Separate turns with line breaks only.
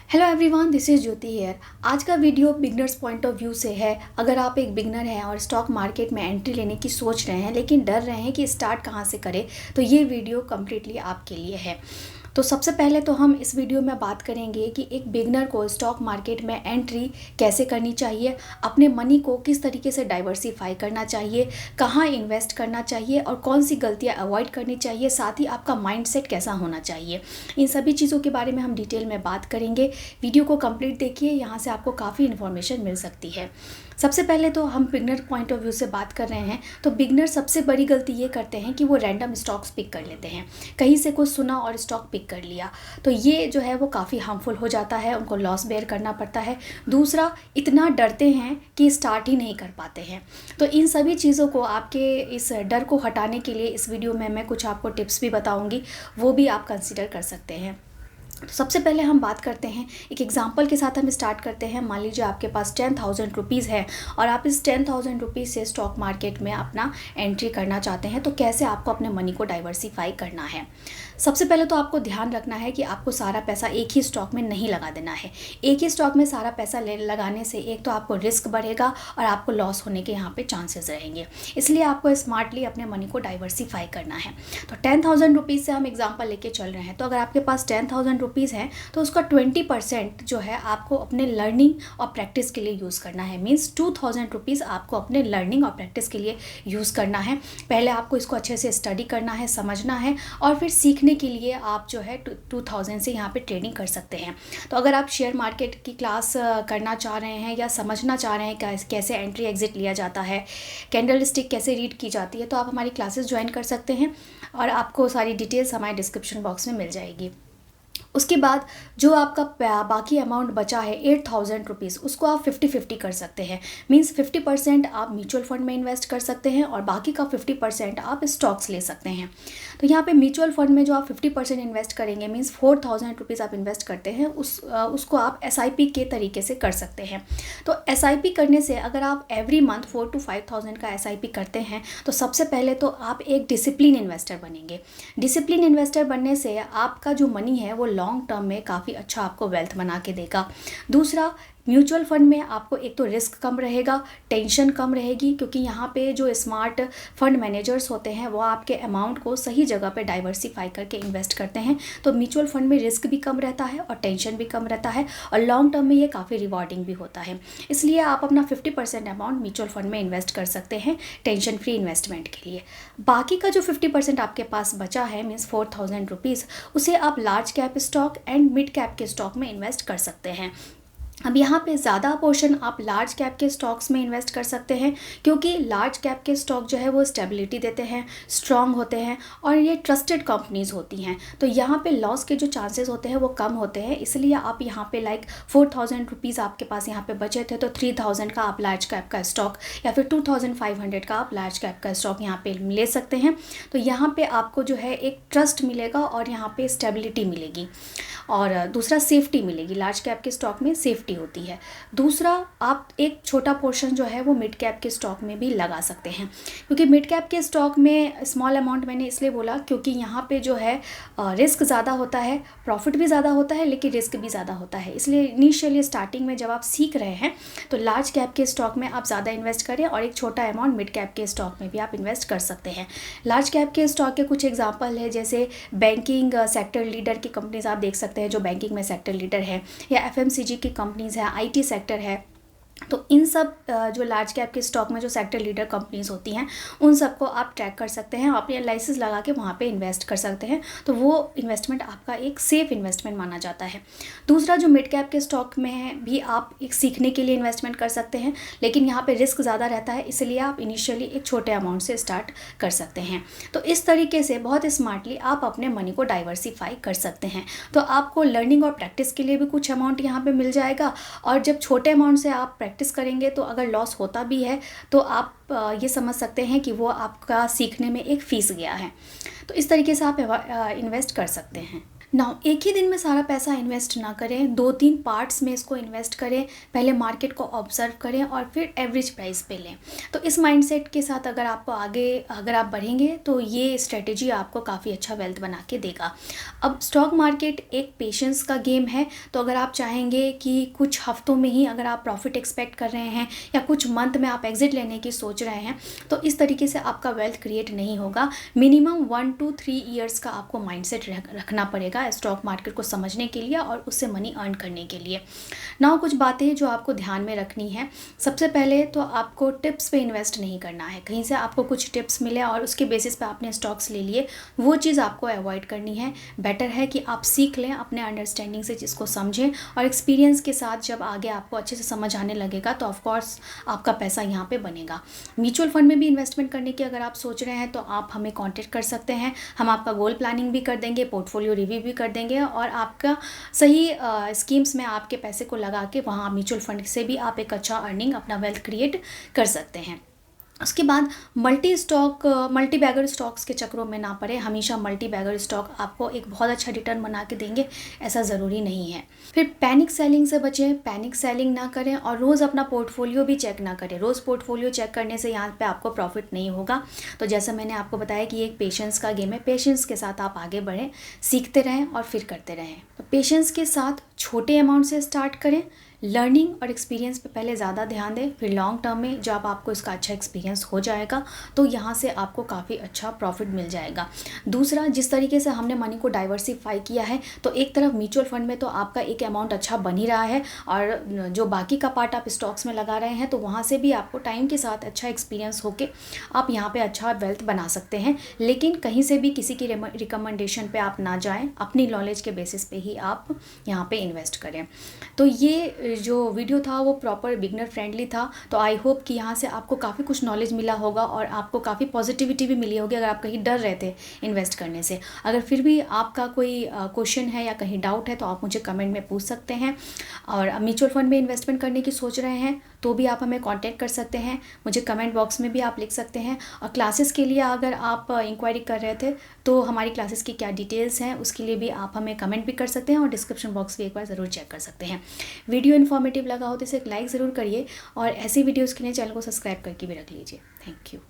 Hello everyone, this is Jyoti here. आज का video beginners point of view से है। अगर आप एक बिगनर हैं और स्टॉक मार्केट में एंट्री लेने की सोच रहे हैं लेकिन डर रहे हैं कि स्टार्ट कहाँ से करें, तो ये वीडियो कम्प्लीटली आपके लिए है। तो सबसे पहले तो हम इस वीडियो में बात करेंगे कि एक बिगनर को स्टॉक मार्केट में एंट्री कैसे करनी चाहिए, अपने मनी को किस तरीके से डाइवर्सिफाई करना चाहिए, कहाँ इन्वेस्ट करना चाहिए और कौन सी गलतियाँ अवॉइड करनी चाहिए, साथ ही आपका माइंडसेट कैसा होना चाहिए। इन सभी चीज़ों के बारे में हम डिटेल में बात करेंगे। वीडियो को कंप्लीट देखिए, यहाँ से आपको काफ़ी इन्फॉर्मेशन मिल सकती है। सबसे पहले तो हम बिगनर पॉइंट ऑफ व्यू से बात कर रहे हैं, तो बिगनर सबसे बड़ी गलती ये करते हैं कि वो रैंडम स्टॉक्स पिक कर लेते हैं। कहीं से कुछ सुना और स्टॉक पिक कर लिया, तो ये जो है वो काफ़ी हार्मफुल हो जाता है, उनको लॉस बेयर करना पड़ता है। दूसरा, इतना डरते हैं कि स्टार्ट ही नहीं कर पाते हैं। तो इन सभी चीज़ों को, आपके इस डर को हटाने के लिए इस वीडियो में मैं कुछ आपको टिप्स भी बताऊँगी, वो भी आप कंसिडर कर सकते हैं। तो सबसे पहले हम बात करते हैं, एक एग्जांपल के साथ हम स्टार्ट करते हैं। मान लीजिए आपके पास 10,000 रुपीज़ है और आप इस 10,000 रुपीज़ से स्टॉक मार्केट में अपना एंट्री करना चाहते हैं। तो कैसे आपको अपने मनी को डाइवर्सिफाई करना है। सबसे पहले तो आपको ध्यान रखना है कि आपको सारा पैसा एक ही स्टॉक में नहीं लगा देना है। एक ही स्टॉक में सारा पैसा लगाने से एक तो आपको रिस्क बढ़ेगा और आपको लॉस होने के यहाँ पे चांसेस रहेंगे। इसलिए आपको स्मार्टली अपने मनी को डाइवर्सिफाई करना है। तो 10,000 रुपीज़ से हम एग्जांपल लेके चल रहे हैं, तो अगर आपके पास 10,000 रुपीज़ हैं तो उसका 20% जो है आपको अपने लर्निंग और प्रैक्टिस के लिए यूज़ करना है। मीन्स 2,000 रुपीज़ आपको अपने लर्निंग और प्रैक्टिस के लिए यूज़ करना है। पहले आपको इसको अच्छे से स्टडी करना है, समझना है, और फिर सीखने के लिए आप जो है 2,000 से यहाँ पे ट्रेडिंग कर सकते हैं। तो अगर आप शेयर मार्केट की क्लास करना चाह रहे हैं या समझना चाह रहे हैं कैसे एंट्री एग्जिट लिया जाता है, कैंडल स्टिक कैसे रीड की जाती है, तो आप हमारी क्लासेस ज्वाइन कर सकते हैं और आपको सारी डिटेल्स हमारे डिस्क्रिप्शन बॉक्स में मिल जाएगी। उसके बाद जो आपका बाकी अमाउंट बचा है 8,000 रुपीज़, उसको आप 50-50 कर सकते हैं। मींस 50% आप म्यूचुअल फंड में इन्वेस्ट कर सकते हैं और बाकी का 50% आप स्टॉक्स ले सकते हैं। तो यहाँ पे म्यूचुअल फंड में जो आप 50% इन्वेस्ट करेंगे, मींस 4,000 रुपीज़ आप इन्वेस्ट करते हैं, उसको आप SIP के तरीके से कर सकते हैं। तो SIP करने से अगर आप एवरी मंथ 4,000 to 5,000 का SIP करते हैं, तो सबसे पहले तो आप एक डिसिप्लिन इन्वेस्टर बनेंगे। डिसिप्लिन इन्वेस्टर बनने से आपका जो मनी है वो लॉन्ग टर्म में काफ़ी अच्छा आपको वेल्थ बना के देगा। दूसरा, म्यूचुअल फंड में आपको एक तो रिस्क कम रहेगा, टेंशन कम रहेगी, क्योंकि यहाँ पे जो स्मार्ट फंड मैनेजर्स होते हैं वो आपके अमाउंट को सही जगह पे डाइवर्सिफाई करके इन्वेस्ट करते हैं। तो म्यूचुअल फंड में रिस्क भी कम रहता है और टेंशन भी कम रहता है और लॉन्ग टर्म में ये काफ़ी रिवॉर्डिंग भी होता है। इसलिए आप अपना 50% अमाउंट म्यूचुअल फंड में इन्वेस्ट कर सकते हैं टेंशन फ्री इन्वेस्टमेंट के लिए। बाकी का जो 50% आपके पास बचा है, मीन्स 4,000 रुपीज़, उसे आप large cap stock and mid cap के स्टॉक में इन्वेस्ट कर सकते हैं। अब यहाँ पे ज़्यादा पोर्शन आप लार्ज कैप के स्टॉक्स में इन्वेस्ट कर सकते हैं, क्योंकि लार्ज कैप के स्टॉक जो है वो स्टेबिलिटी देते हैं, स्ट्रॉन्ग होते हैं और ये ट्रस्टेड कंपनीज़ होती हैं। तो यहाँ पे लॉस के जो चांसेस होते हैं वो कम होते हैं। इसलिए आप यहाँ पे 4,000 रुपीज़ आपके पास यहाँ पे बचे थे, तो 3,000 का आप लार्ज कैप का स्टॉक या फिर 2,500 का आप लार्ज कैप का स्टॉक यहाँ पे ले सकते हैं। तो यहाँ पे आपको जो है एक ट्रस्ट मिलेगा और यहाँ पे स्टेबिलिटी मिलेगी और दूसरा सेफ्टी मिलेगी। लार्ज कैप के स्टॉक में सेफ्टी होती है। दूसरा, आप एक छोटा पोर्शन जो है वो मिड कैप के स्टॉक में भी लगा सकते हैं, क्योंकि मिड कैप के स्टॉक में स्मॉल अमाउंट मैंने इसलिए बोला क्योंकि यहाँ पे जो है रिस्क ज़्यादा होता है, प्रॉफिट भी ज़्यादा होता है लेकिन रिस्क भी ज़्यादा होता है। इसलिए इनिशियली स्टार्टिंग में जब आप सीख रहे हैं तो लार्ज कैप के स्टॉक में आप ज़्यादा इन्वेस्ट करें और एक छोटा अमाउंट मिड कैप के स्टॉक में भी आप इन्वेस्ट कर सकते हैं। लार्ज कैप के स्टॉक के कुछ एग्जाम्पल है, जैसे बैंकिंग सेक्टर लीडर की कंपनीज आप देख सकते हैं जो बैंकिंग में सेक्टर लीडर है, या FMCG की कंपनीज़ है, IT सेक्टर है। तो इन सब जो लार्ज कैप के स्टॉक में जो सेक्टर लीडर कंपनीज़ होती हैं उन सबको आप ट्रैक कर सकते हैं, अपनी एनालिसिस लगा के वहाँ पे इन्वेस्ट कर सकते हैं। तो वो इन्वेस्टमेंट आपका एक सेफ़ इन्वेस्टमेंट माना जाता है। दूसरा, जो मिड कैप के स्टॉक में भी आप एक सीखने के लिए इन्वेस्टमेंट कर सकते हैं, लेकिन यहाँ पे रिस्क ज़्यादा रहता है, इसलिए आप इनिशियली एक छोटे अमाउंट से स्टार्ट कर सकते हैं। तो इस तरीके से बहुत स्मार्टली आप अपने मनी को डाइवर्सिफाई कर सकते हैं। तो आपको लर्निंग और प्रैक्टिस के लिए भी कुछ अमाउंट यहाँ पर मिल जाएगा, और जब छोटे अमाउंट से आप प्रैक्टिस करेंगे तो अगर लॉस होता भी है तो आप ये समझ सकते हैं कि वो आपका सीखने में एक फीस गया है। तो इस तरीके से आप इन्वेस्ट कर सकते हैं। नाउ एक ही दिन में सारा पैसा इन्वेस्ट ना करें, 2-3 पार्ट्स में इसको इन्वेस्ट करें। पहले मार्केट को ऑब्जर्व करें और फिर एवरेज प्राइस पे लें। तो इस माइंडसेट के साथ अगर आप बढ़ेंगे तो ये स्ट्रेटेजी आपको काफ़ी अच्छा वेल्थ बना के देगा। अब स्टॉक मार्केट एक पेशेंस का गेम है, तो अगर आप चाहेंगे कि कुछ हफ्तों में ही अगर आप प्रॉफिट एक्सपेक्ट कर रहे हैं या कुछ मंथ में आप एग्जिट लेने की सोच रहे हैं, तो इस तरीके से आपका वेल्थ क्रिएट नहीं होगा। मिनिमम 1 to 3 ईयर्स का आपको माइंडसेट रखना पड़ेगा स्टॉक मार्केट को समझने के लिए और उससे मनी अर्न करने के लिए। नाउ कुछ बातें जो आपको ध्यान में रखनी है। सबसे पहले तो आपको टिप्स पे इन्वेस्ट नहीं करना है। कहीं से आपको कुछ टिप्स मिले और उसके बेसिस पे आपने स्टॉक्स ले लिए, वो चीज़ आपको अवॉइड करनी है। बेटर है कि आप सीख लें, अपने अंडरस्टैंडिंग से जिसको समझें, और एक्सपीरियंस के साथ जब आगे आपको अच्छे से समझ आने लगेगा तो ऑफकोर्स आपका पैसा यहाँ पे बनेगा। म्यूचुअल फंड में भी इन्वेस्टमेंट करने की अगर आप सोच रहे हैं तो आप हमें कॉन्टेक्ट कर सकते हैं। हम आपका गोल प्लानिंग भी कर देंगे, पोर्टफोलियो रिव्यू भी कर देंगे और आपका सही स्कीम्स में आपके पैसे को लगा के वहाँ म्यूचुअल फंड से भी आप एक अच्छा अर्निंग, अपना वेल्थ क्रिएट कर सकते हैं। उसके बाद मल्टी बैगर स्टॉक्स के चक्रों में ना पड़े। हमेशा मल्टी बैगर स्टॉक आपको एक बहुत अच्छा रिटर्न बना के देंगे, ऐसा ज़रूरी नहीं है। फिर पैनिक सेलिंग से बचें, पैनिक सेलिंग ना करें और रोज़ अपना पोर्टफोलियो भी चेक ना करें। रोज़ पोर्टफोलियो चेक करने से यहाँ पे आपको प्रॉफिट नहीं होगा। तो जैसा मैंने आपको बताया कि एक पेशेंस का गेम है, पेशेंस के साथ आप आगे बढ़ें, सीखते रहें और फिर करते रहें। तो पेशेंस के साथ छोटे अमाउंट से स्टार्ट करें, लर्निंग और एक्सपीरियंस पे पहले ज़्यादा ध्यान दें, फिर लॉन्ग टर्म में जब आपको इसका अच्छा एक्सपीरियंस हो जाएगा तो यहाँ से आपको काफ़ी अच्छा प्रॉफिट मिल जाएगा। दूसरा, जिस तरीके से हमने मनी को डाइवर्सिफाई किया है, तो एक तरफ म्यूचुअल फंड में तो आपका एक अमाउंट अच्छा बन ही रहा है और जो बाकी का पार्ट आप स्टॉक्स में लगा रहे हैं तो वहाँ से भी आपको टाइम के साथ अच्छा एक्सपीरियंस होके आप यहाँ पर अच्छा वेल्थ बना सकते हैं। लेकिन कहीं से भी किसी की रिकमेंडेशन पर आप ना जाएँ, अपनी नॉलेज के बेसिस पे ही आप यहाँ पर इन्वेस्ट करें। तो ये जो वीडियो था वो प्रॉपर बिगनर फ्रेंडली था। तो आई होप कि यहाँ से आपको काफ़ी कुछ नॉलेज मिला होगा और आपको काफ़ी पॉजिटिविटी भी मिली होगी अगर आप कहीं डर रहे थे इन्वेस्ट करने से। अगर फिर भी आपका कोई क्वेश्चन है या कहीं डाउट है तो आप मुझे कमेंट में पूछ सकते हैं। और म्यूचुअल फंड में इन्वेस्टमेंट करने की सोच रहे हैं तो भी आप हमें कॉन्टैक्ट कर सकते हैं, मुझे कमेंट बॉक्स में भी आप लिख सकते हैं। और क्लासेस के लिए अगर आप इंक्वायरी कर रहे थे तो हमारी क्लासेस की क्या डिटेल्स हैं उसके लिए भी आप हमें कमेंट भी कर सकते हैं और डिस्क्रिप्शन बॉक्स भी एक बार ज़रूर चेक कर सकते हैं। वीडियो इन्फॉर्मेटिव लगा हो तो इसे एक लाइक ज़रूर करिए और ऐसी वीडियोज़ के लिए चैनल को सब्सक्राइब करके भी रख लीजिए। Thank you.